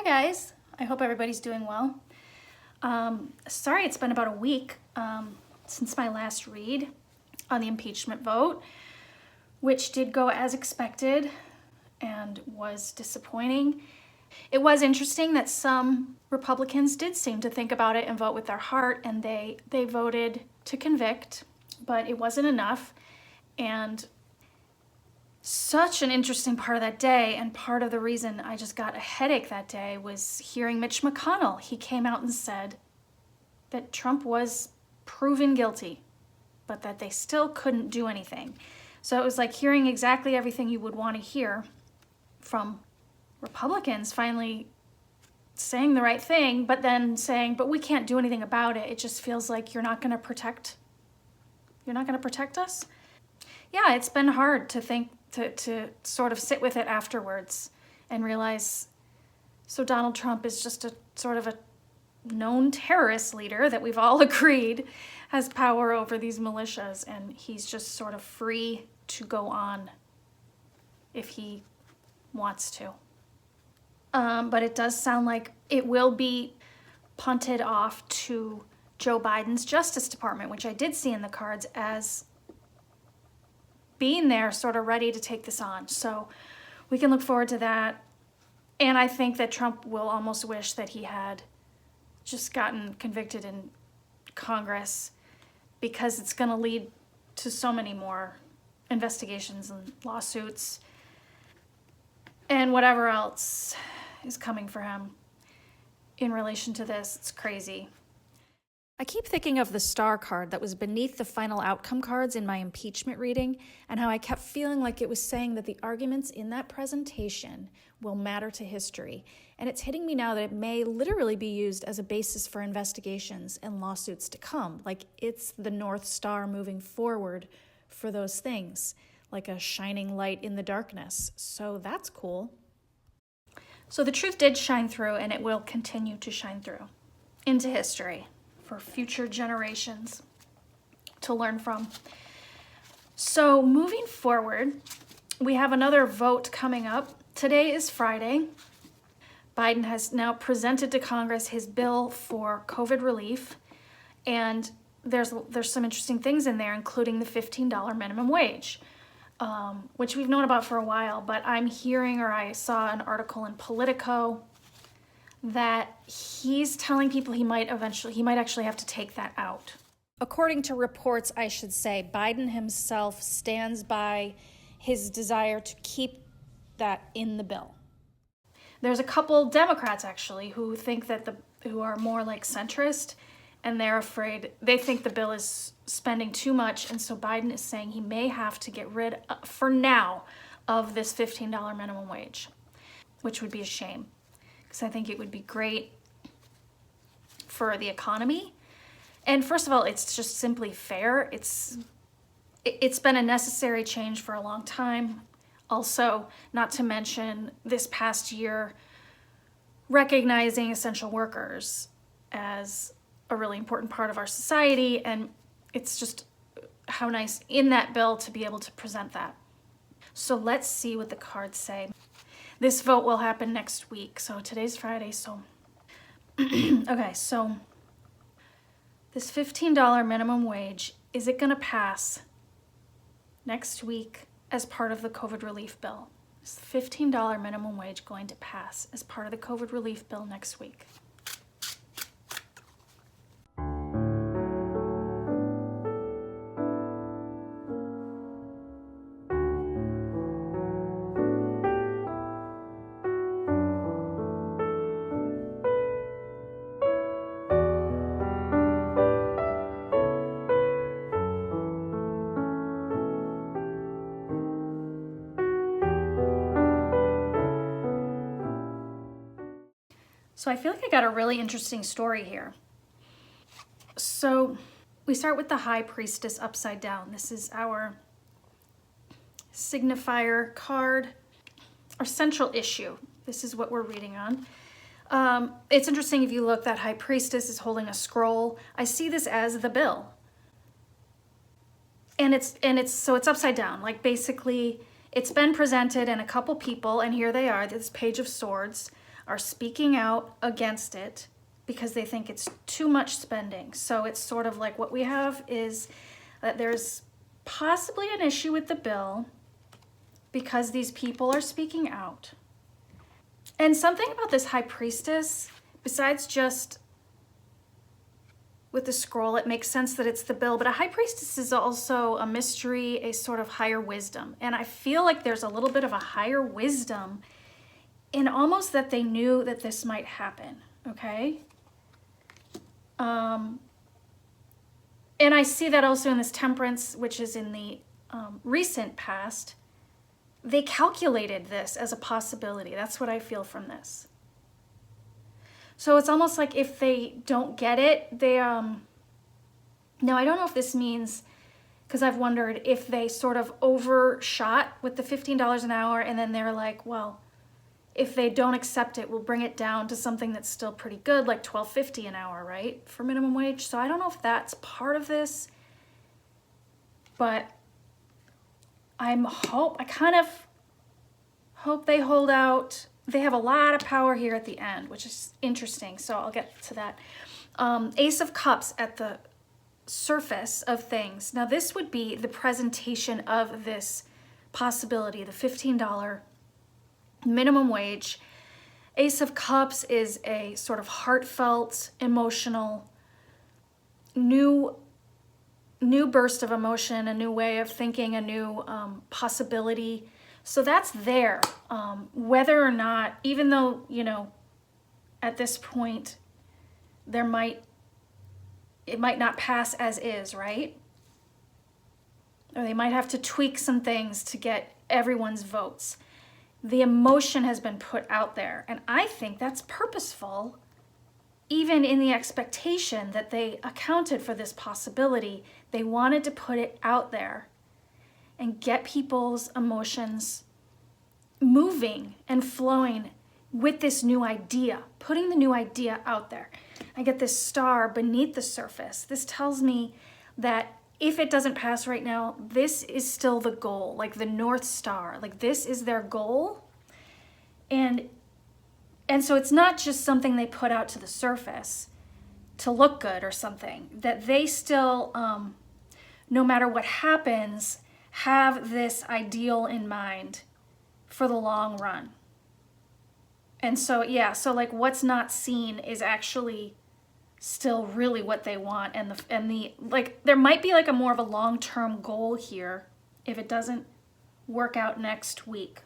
guys, I hope everybody's doing well. Sorry it's been about a week since my last read on the impeachment vote, which did go as expected and was disappointing. It was interesting that some Republicans did seem to think about it and vote with their heart, and they voted to convict, but it wasn't enough. And such an interesting part of that day, and part of the reason I just got a headache that day, was hearing Mitch McConnell. He came out and said that Trump was proven guilty, but that they still couldn't do anything. So it was like hearing exactly everything you would want to hear from Republicans finally saying the right thing, but then saying, but we can't do anything about it. It just feels like you're not going to protect us. Yeah, it's been hard to think, to sort of sit with it afterwards and realize, so Donald Trump is just a sort of a known terrorist leader that we've all agreed has power over these militias, and he's just sort of free to go on if he wants to. But it does sound like it will be punted off to Joe Biden's Justice Department, which I did see in the cards as being there, sort of ready to take this on. So we can look forward to that. And I think that Trump will almost wish that he had just gotten convicted in Congress, because it's going to lead to so many more investigations and lawsuits and whatever else is coming for him in relation to this. It's crazy. I keep thinking of the star card that was beneath the final outcome cards in my impeachment reading, and how I kept feeling like it was saying that the arguments in that presentation will matter to history. And it's hitting me now that it may literally be used as a basis for investigations and lawsuits to come. Like it's the North Star moving forward for those things, like a shining light in the darkness. So that's cool. So the truth did shine through, and it will continue to shine through into history for future generations to learn from. So moving forward, we have another vote coming up. Today is Friday. Biden has now presented to Congress his bill for COVID relief, and there's some interesting things in there, including the $15 minimum wage, which we've known about for a while, but I'm hearing, or I saw an article in Politico, that he's telling people he might actually have to take that out. According to reports, I should say, Biden himself stands by his desire to keep that in the bill. There's a couple Democrats actually who think that who are more like centrist, and they're afraid, they think the bill is spending too much, and so Biden is saying he may have to get rid, for now, of this $15 minimum wage, which would be a shame. I think it would be great for the economy. And first of all, it's just simply fair. It's been a necessary change for a long time. Also, not to mention this past year, recognizing essential workers as a really important part of our society. And it's just how nice in that bill to be able to present that. So let's see what the cards say. This vote will happen next week. So today's Friday, so okay, so this $15 minimum wage, is it going to pass next week as part of the COVID relief bill? Is the $15 minimum wage going to pass as part of the COVID relief bill next week? So I feel like I got a really interesting story here. So we start with the High Priestess upside down. This is our signifier card, our central issue. This is what we're reading on. It's interesting if you look, that High Priestess is holding a scroll. I see this as the bill. And it's upside down. Like basically it's been presented and a couple people, and here they are, this Page of Swords. are speaking out against it because they think it's too much spending. So it's sort of like what we have is that there's possibly an issue with the bill because these people are speaking out. And something about this high priestess, besides just with the scroll, it makes sense that it's the bill, but a high priestess is also a mystery, a sort of higher wisdom. And I feel like there's a little bit of a higher wisdom in almost that they knew that this might happen, okay? And I see that also in this temperance, which is in the recent past. They calculated this as a possibility. That's what I feel from this. So it's almost like if they don't get it, they, now I don't know if this means, because I've wondered if they sort of overshot with the $15 an hour and then they're like, well, if they don't accept it, we'll bring it down to something that's still pretty good, like $12.50 an hour, right? For minimum wage. So I don't know if that's part of this, but I kind of hope they hold out. They have a lot of power here at the end, which is interesting. So I'll get to that. Ace of Cups at the surface of things. Now this would be the presentation of this possibility, the $15 minimum wage. Ace of Cups is a sort of heartfelt, emotional, new burst of emotion, a new way of thinking, a new possibility. So that's there. Whether or not, even though, you know, at this point, it might not pass as is, right? Or they might have to tweak some things to get everyone's votes. The emotion has been put out there, and I think that's purposeful, even in the expectation that they accounted for this possibility. They wanted to put it out there and get people's emotions moving and flowing with this new idea, putting the new idea out there. I get this star beneath the surface. This tells me that if it doesn't pass right now, this is still the goal, like the North Star, like this is their goal. And so it's not just something they put out to the surface to look good or something, that they still, no matter what happens, have this ideal in mind for the long run. And so, yeah, so like what's not seen is actually still really what they want. And the like, there might be like a more of a long-term goal here if it doesn't work out next week.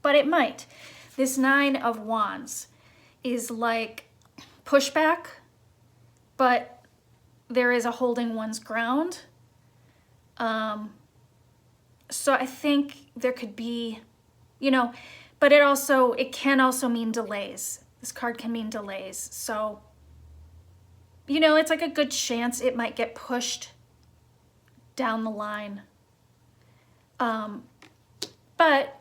But it might. This Nine of Wands is like pushback, but there is a holding one's ground. So I think there could be, you know, but it can also mean delays. This card can mean delays. So, you know, it's like a good chance it might get pushed down the line. But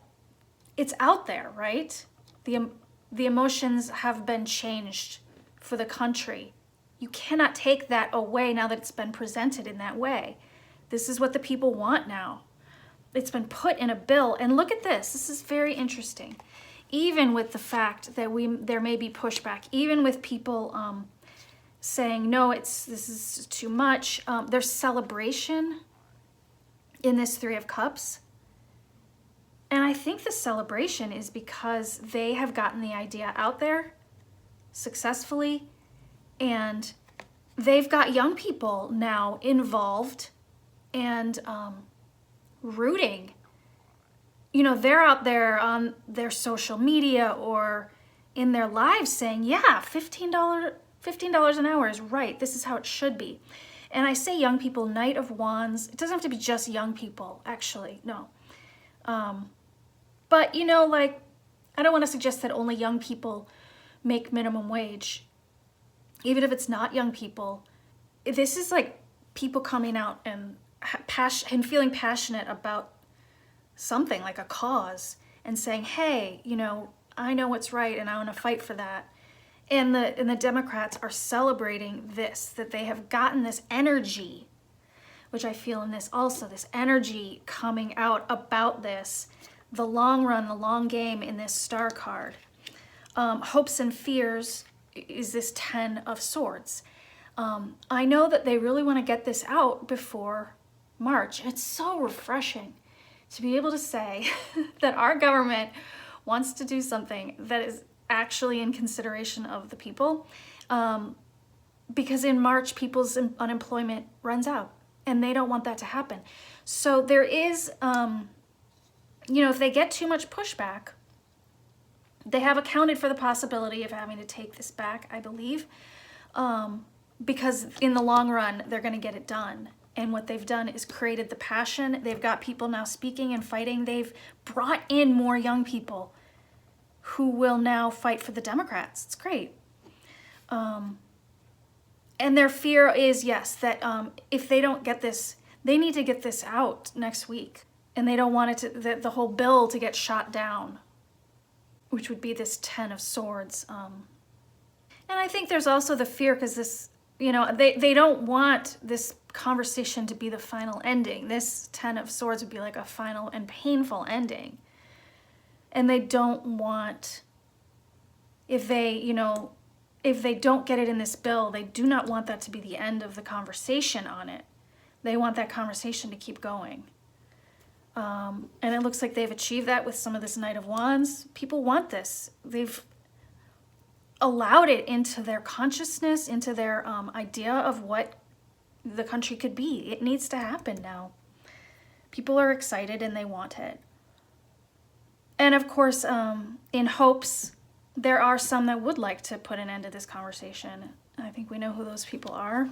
it's out there, right? The emotions have been changed for the country. You cannot take that away now that it's been presented in that way. This is what the people want now. It's been put in a bill. And look at this. This is very interesting. Even with the fact that there may be pushback, even with people saying, no, this is too much. There's celebration in this Three of Cups. And I think the celebration is because they have gotten the idea out there successfully, and they've got young people now involved and rooting. You know, they're out there on their social media or in their lives saying, yeah, $15 an hour is right. This is how it should be. And I say young people, Knight of Wands. It doesn't have to be just young people, actually, no. But, you know, like, I don't want to suggest that only young people make minimum wage. Even if it's not young people, this is like people coming out and feeling passionate about something, like a cause, and saying, hey, you know, I know what's right and I want to fight for that. And the Democrats are celebrating this, that they have gotten this energy, which I feel in this also, this energy coming out about this, the long run, the long game in this star card. hopes and fears is this 10 of Swords. I know that they really want to get this out before March. It's so refreshing to be able to say that our government wants to do something that is actually in consideration of the people. Because in March, people's unemployment runs out, and they don't want that to happen. So there is, if they get too much pushback, they have accounted for the possibility of having to take this back, I believe, because in the long run, they're going to get it done. And what they've done is created the passion. They've got people now speaking and fighting. They've brought in more young people who will now fight for the Democrats. It's great. And their fear is, yes, that if they don't get this, they need to get this out next week. And they don't want it to, the whole bill to get shot down, which would be this 10 of Swords. And I think there's also the fear because this, they don't want this conversation to be the final ending. This 10 of Swords would be like a final and painful ending. And they don't want, if they don't get it in this bill, they do not want that to be the end of the conversation on it. They want that conversation to keep going. And it looks like they've achieved that with some of this Knight of Wands. People want this. They've allowed it into their consciousness, into their idea of what the country could be. It needs to happen now. People are excited and they want it. And of course, in hopes, there are some that would like to put an end to this conversation. I think we know who those people are.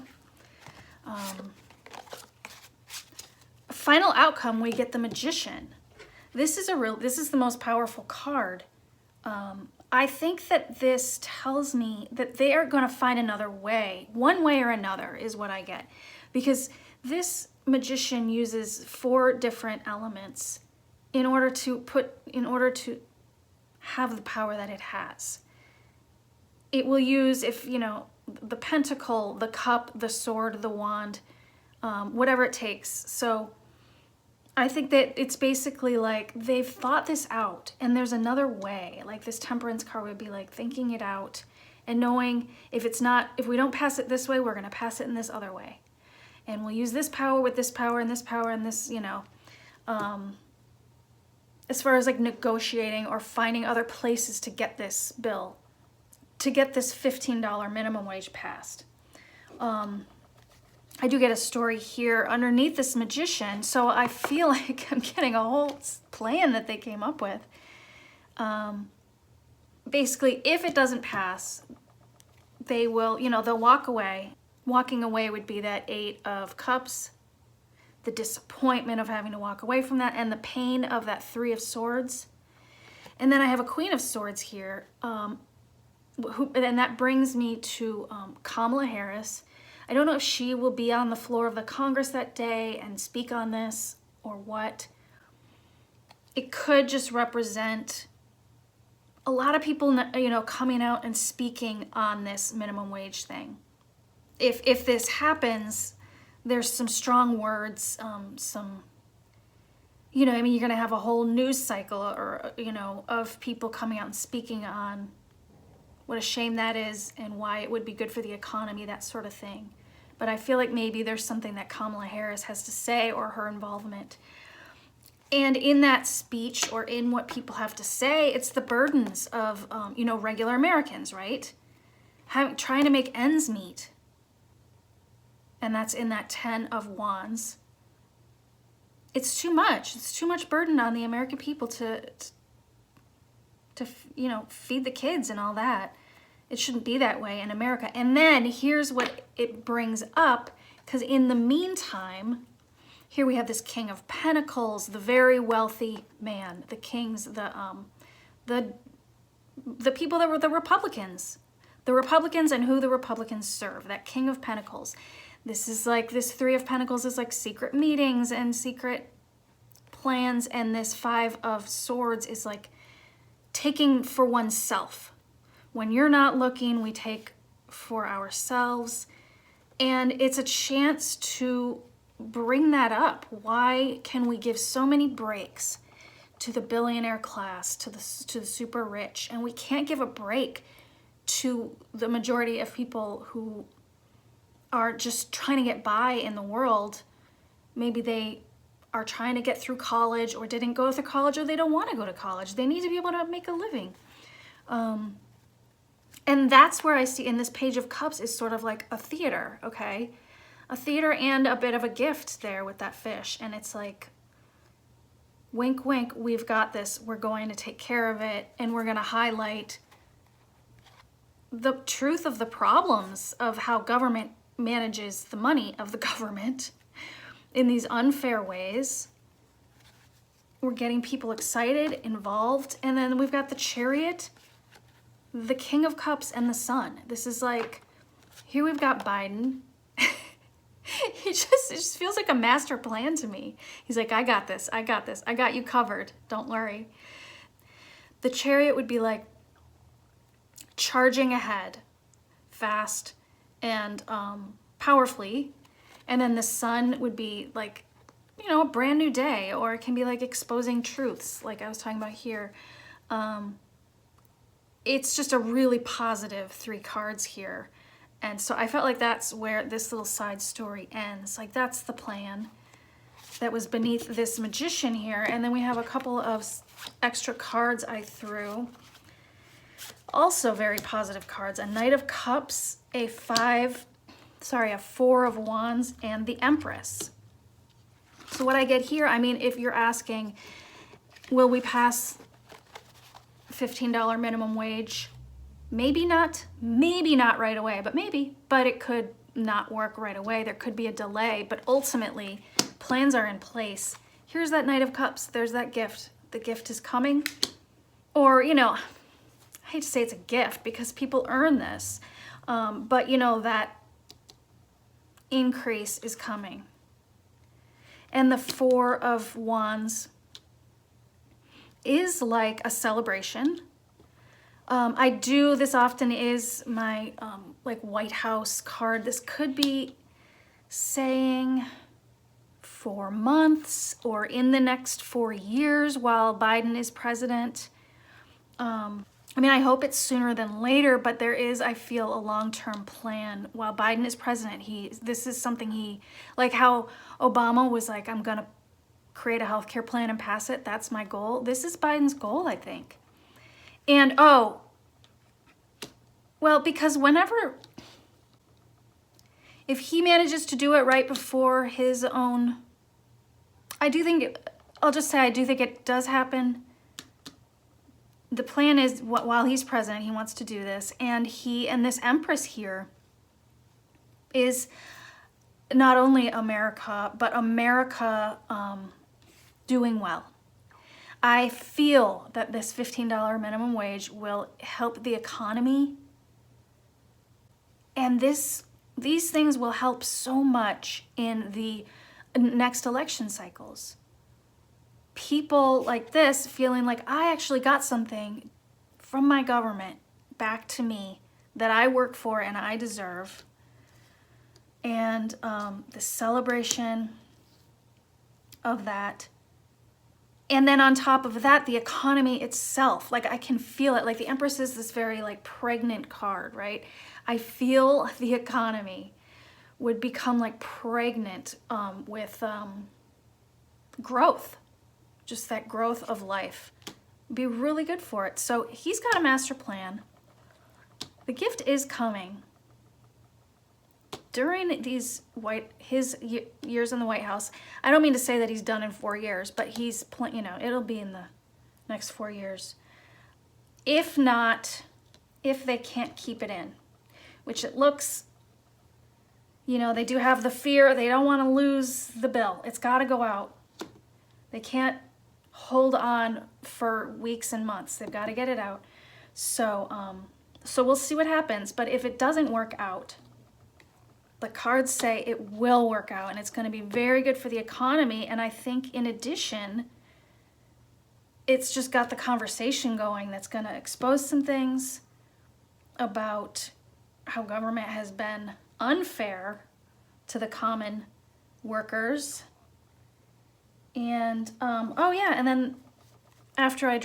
Final outcome, we get the Magician. This is the most powerful card. I think that this tells me that they are going to find another way. One way or another is what I get. Because this Magician uses 4 different elements in order to have the power that it has. It will use, the pentacle, the cup, the sword, the wand, whatever it takes. So I think that it's basically like they've thought this out and there's another way. Like this Temperance card would be like thinking it out and knowing if we don't pass it this way, we're going to pass it in this other way. And we'll use this power with this power and this power and this, as far as like negotiating or finding other places to get this bill, to get this $15 minimum wage passed. I do get a story here underneath this Magician, so I feel like I'm getting a whole plan that they came up with. Basically, if it doesn't pass, they will, they'll walk away. Walking away would be that 8 of Cups, the disappointment of having to walk away from that, and the pain of that 3 of Swords. And then I have a Queen of Swords here, and that brings me to Kamala Harris. I don't know if she will be on the floor of the Congress that day and speak on this or what. It could just represent a lot of people, coming out and speaking on this minimum wage thing. If this happens, there's some strong words, you're going to have a whole news cycle of people coming out and speaking on what a shame that is and why it would be good for the economy, that sort of thing. But I feel like maybe there's something that Kamala Harris has to say or her involvement. And in that speech or in what people have to say, it's the burdens of, regular Americans, right? Trying to make ends meet. And that's in that 10 of Wands. It's too much. It's too much burden on the American people to feed the kids and all that. It shouldn't be that way in America. And then here's what it brings up, because in the meantime, here we have this King of Pentacles, the very wealthy man, the kings, the people that were the Republicans and who the Republicans serve, that King of Pentacles. This is like, this 3 of Pentacles is like secret meetings and secret plans, and this 5 of Swords is like taking for oneself. When you're not looking, we take for ourselves. And it's a chance to bring that up. Why can we give so many breaks to the billionaire class, to the super rich, and we can't give a break to the majority of people who are just trying to get by in the world. Maybe they are trying to get through college, or didn't go through college, or they don't want to go to college. They need to be able to make a living. And that's where I see in this Page of Cups is sort of like a theater, okay? A theater and a bit of a gift there with that fish. And it's like, wink, wink, we've got this. We're going to take care of it. And we're going to highlight the truth of the problems of how government manages the money of the government in these unfair ways. We're getting people excited, involved. And then we've got the Chariot, the King of Cups, and the Sun. This is like, here we've got Biden. It just feels like a master plan to me. He's like, I got this, I got this, I got you covered, don't worry. The Chariot would be like charging ahead, fast and powerfully. And then the Sun would be like, you know, a brand new day, or it can be like exposing truths, like I was talking about here. It's just a really positive 3 cards here. And so I felt like that's where this little side story ends. Like, that's the plan that was beneath this magician here. And then we have a couple of extra cards I threw. Also very positive cards. A Knight of Cups, a 4 of Wands, and the Empress. So what I get here, I mean, if you're asking, will we pass $15 minimum wage? Maybe not right away, but maybe. But it could not work right away. There could be a delay, but ultimately, plans are in place. Here's that Knight of Cups. There's that gift. The gift is coming. Or, you know, I hate to say it's a gift because people earn this, but you know, that increase is coming. And the 4 of Wands is like a celebration. This often is my like White House card. This could be saying 4 months or in the next 4 years while Biden is president. I mean, I hope it's sooner than later, but there is, I feel, a long-term plan. While Biden is president, this is something like how Obama was like, I'm gonna create a healthcare plan and pass it. That's my goal. This is Biden's goal, I think. And because if he manages to do it right before his own, I do think it does happen. The plan is while he's president, he wants to do this. And this Empress here is not only America, but America doing well. I feel that this $15 minimum wage will help the economy. And these things will help so much in the next election cycles. People like this feeling like I actually got something from my government back to me that I work for and I deserve. And the celebration of that. And then on top of that, the economy itself, like I can feel it. Like the Empress is this very like pregnant card, right? I feel the economy would become like pregnant with growth. Just that growth of life. Be really good for it. So he's got a master plan. The gift is coming. During his years in the White House, I don't mean to say that he's done in 4 years, but it'll be in the next 4 years. If not, if they can't keep it in, which it looks, they do have the fear, they don't want to lose the bill. It's got to go out. They can't hold on for weeks and months. They've got to get it out. So we'll see what happens. But if it doesn't work out, the cards say it will work out and it's going to be very good for the economy. And I think in addition, it's just got the conversation going that's going to expose some things about how government has been unfair to the common workers. And, and then after I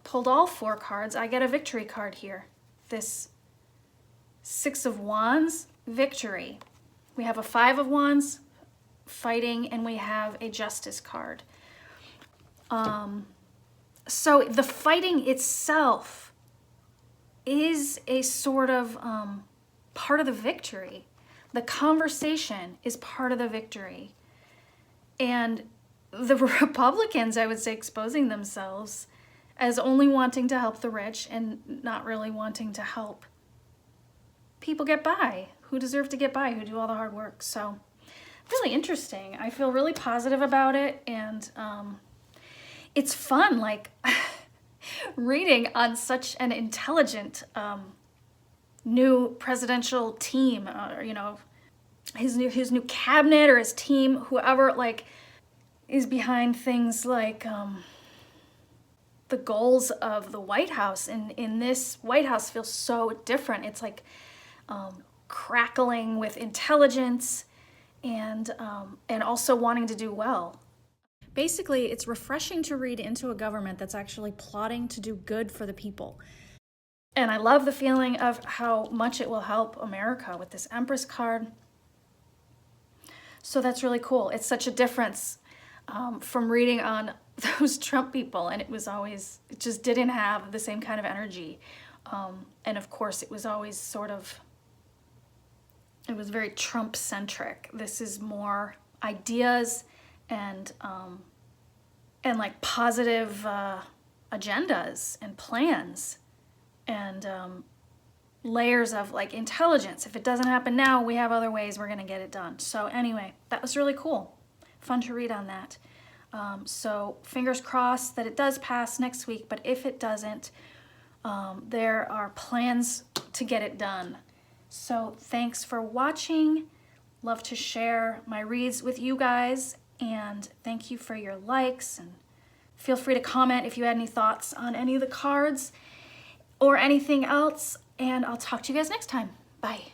pulled all 4 cards, I get a victory card here. This 6 of Wands, victory. We have a 5 of Wands, fighting, and we have a Justice card. So the fighting itself is a sort of part of the victory. The conversation is part of the victory. And the Republicans, I would say, exposing themselves as only wanting to help the rich and not really wanting to help people get by, who deserve to get by, who do all the hard work. So really interesting. I feel really positive about it, and it's fun, like reading on such an intelligent new presidential team, you know, his new cabinet or his team, whoever like is behind things like the goals of the White House. And in this White House feels so different. It's like crackling with intelligence and also wanting to do well. Basically, it's refreshing to read into a government that's actually plotting to do good for the people. And I love the feeling of how much it will help America with this Empress card. So that's really cool. It's such a difference from reading on those Trump people, and it just didn't have the same kind of energy. And of course, it was always it was very Trump-centric. This is more ideas and like positive agendas and plans and layers of like intelligence. If it doesn't happen now, we have other ways we're gonna get it done. So anyway, that was really cool. Fun to read on that. So fingers crossed that it does pass next week, but if it doesn't, there are plans to get it done. So thanks for watching. Love to share my reads with you guys, and thank you for your likes, and feel free to comment if you had any thoughts on any of the cards or anything else, and I'll talk to you guys next time. Bye.